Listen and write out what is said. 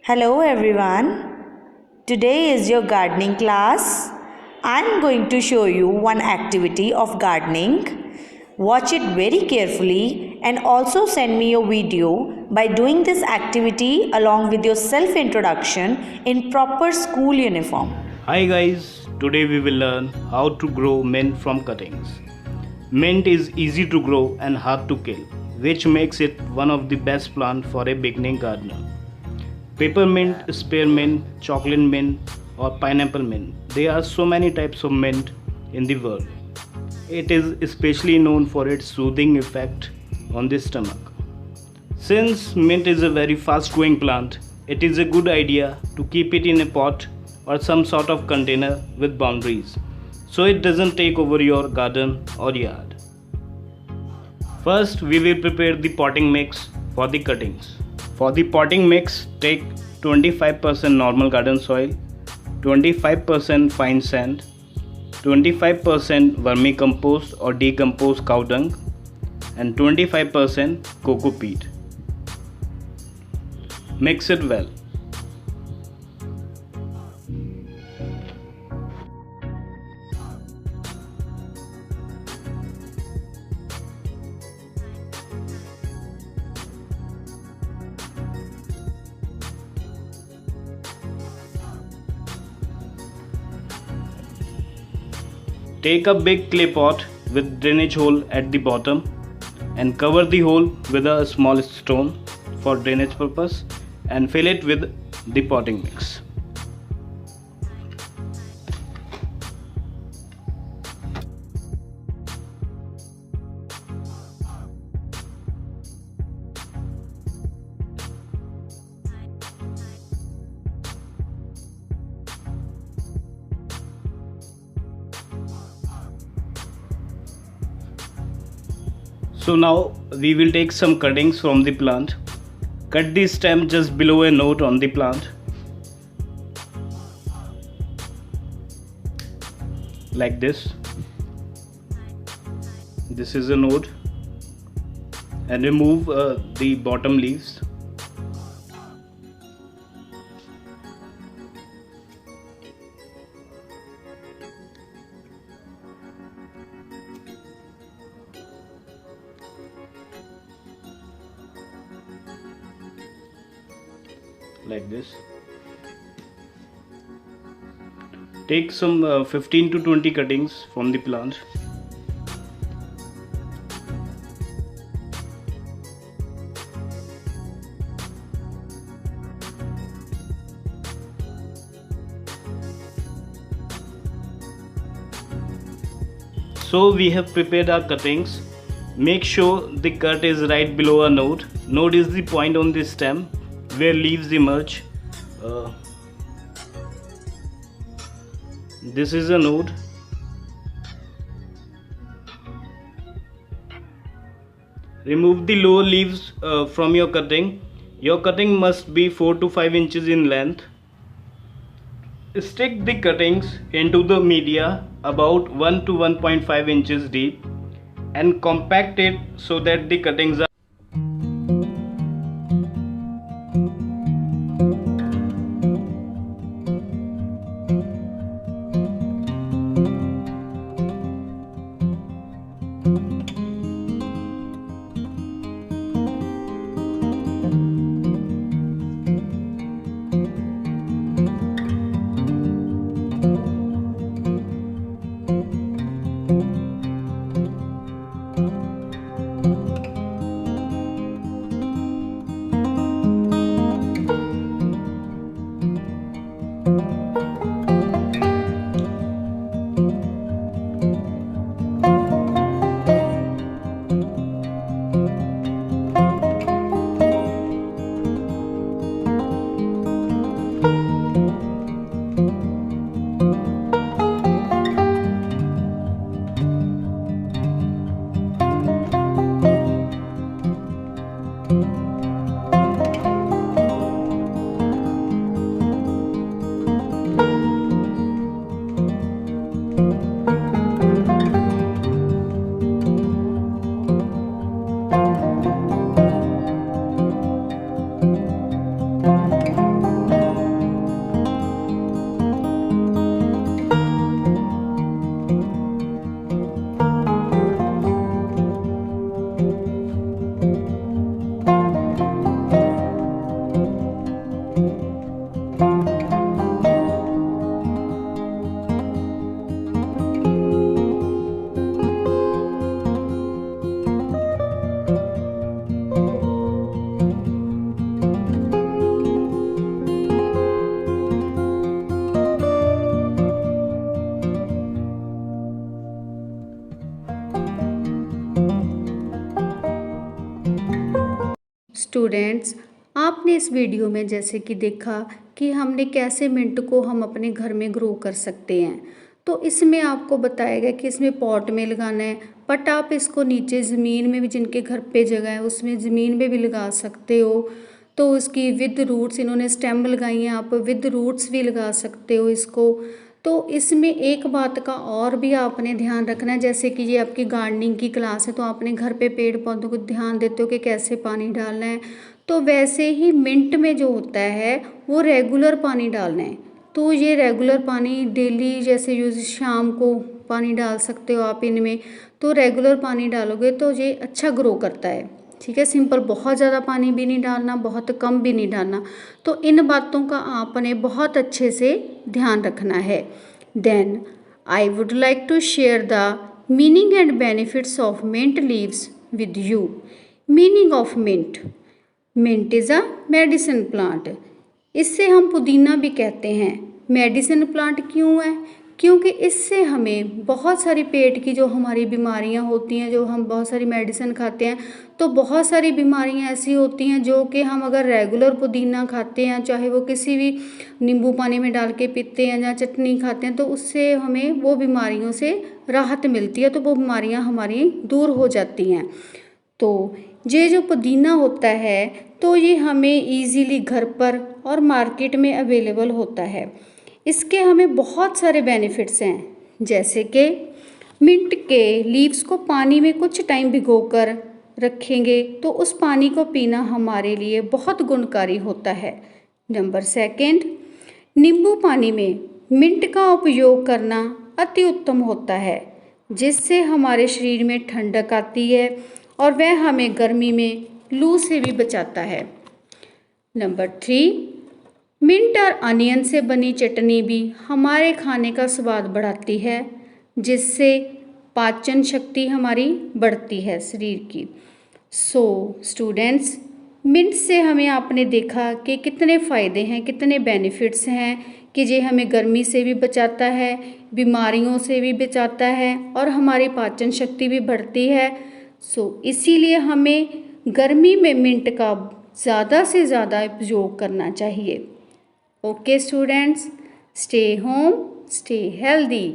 Hello everyone. Today is your gardening class. I'm going to show you one activity of gardening. Watch it very carefully and also send me your video by doing this activity along with your self introduction in proper school uniform. Hi guys, today we will learn how to grow mint from cuttings. Mint is easy to grow and hard to kill, which makes it one of the best plants for a beginning gardener. Peppermint, spearmint, chocolate mint or pineapple mint. There are so many types of mint in the world. It is especially known for its soothing effect on the stomach. Since mint is a very fast growing plant, it is a good idea to keep it in a pot or some sort of container with boundaries so it doesn't take over your garden or yard. First, we will prepare the potting mix for the cuttings. For the potting mix, take 25% normal garden soil, 25% fine sand, 25% vermicompost or decomposed cow dung, and 25% coco peat. Mix it well. Take a big clay pot with drainage hole at the bottom and cover the hole with a small stone for drainage purpose and fill it with the potting mix. So now we will take some cuttings from the plant. Cut the stem just below a node on the plant. Like this. This is a node. And remove the bottom leaves. Like this. Take some 15 to 20 cuttings from the plant. So we have prepared our cuttings. Make sure the cut is right below a node. Node is the point on the stem where leaves emerge. This is a node. Remove the lower leaves from your cutting. Your cutting must be 4 to 5 inches in length. Stick the cuttings into the media about 1 to 1.5 inches deep and compact it so that the cuttings are students, आपने इस video में जैसे कि देखा कि हमने कैसे mint को हम अपने घर में ग्रो कर सकते हैं। तो इसमें आपको बताया गया कि इसमें पॉट में लगाना है, बट आप इसको नीचे ज़मीन में भी, जिनके घर पे जगह है उसमें ज़मीन में भी लगा सकते हो। तो उसकी विद रूट्स, इन्होंने स्टेम लगाई हैं, आप विद रूट्स भी लगा सकते हो इसको। तो इसमें एक बात का और भी आपने ध्यान रखना है, जैसे कि ये आपकी गार्डनिंग की क्लास है तो आपने घर पे पेड़ पौधों को ध्यान देते हो कि कैसे पानी डालना है, तो वैसे ही मिंट में जो होता है वो रेगुलर पानी डालना है। तो ये रेगुलर पानी डेली, जैसे यूज शाम को पानी डाल सकते हो आप इनमें। तो रेगुलर पानी डालोगे तो ये अच्छा ग्रो करता है। ठीक है, सिंपल, बहुत ज़्यादा पानी भी नहीं डालना, बहुत कम भी नहीं डालना। तो इन बातों का आपने बहुत अच्छे से ध्यान रखना है। Then I would like to share the meaning and benefits of mint leaves with you. Meaning of mint. Mint is a medicine plant. इससे हम पुदीना भी कहते हैं। मेडिसिन प्लांट क्यों है? क्योंकि इससे हमें बहुत सारी पेट की जो हमारी बीमारियां होती हैं, जो हम बहुत सारी मेडिसिन खाते हैं, तो बहुत सारी बीमारियां ऐसी होती हैं जो कि हम अगर रेगुलर पुदीना खाते हैं, चाहे वो किसी भी नींबू पानी में डाल के पीते हैं या चटनी खाते हैं, तो उससे हमें वो बीमारियों से राहत मिलती है, तो वो बीमारियां हमारी दूर हो जाती हैं। तो ये जो पुदीना होता है तो ये हमें इजीली घर पर और मार्केट में अवेलेबल होता है। इसके हमें बहुत सारे बेनिफिट्स हैं, जैसे कि मिंट के लीव्स को पानी में कुछ टाइम भिगोकर रखेंगे तो उस पानी को पीना हमारे लिए बहुत गुणकारी होता है। नंबर सेकंड, नींबू पानी में मिंट का उपयोग करना अति उत्तम होता है, जिससे हमारे शरीर में ठंडक आती है और वह हमें गर्मी में लू से भी बचाता है। नंबर 3, मिंट और अनियन से बनी चटनी भी हमारे खाने का स्वाद बढ़ाती है, जिससे पाचन शक्ति हमारी बढ़ती है शरीर की। सो स्टूडेंट्स, मिंट से हमें आपने देखा कि कितने फ़ायदे हैं, कितने बेनिफिट्स हैं कि ये हमें गर्मी से भी बचाता है, बीमारियों से भी बचाता है और हमारी पाचन शक्ति भी बढ़ती है। सो इसीलिए हमें गर्मी में मिंट का ज़्यादा से ज़्यादा उपयोग करना चाहिए। Okay students, stay home, stay healthy.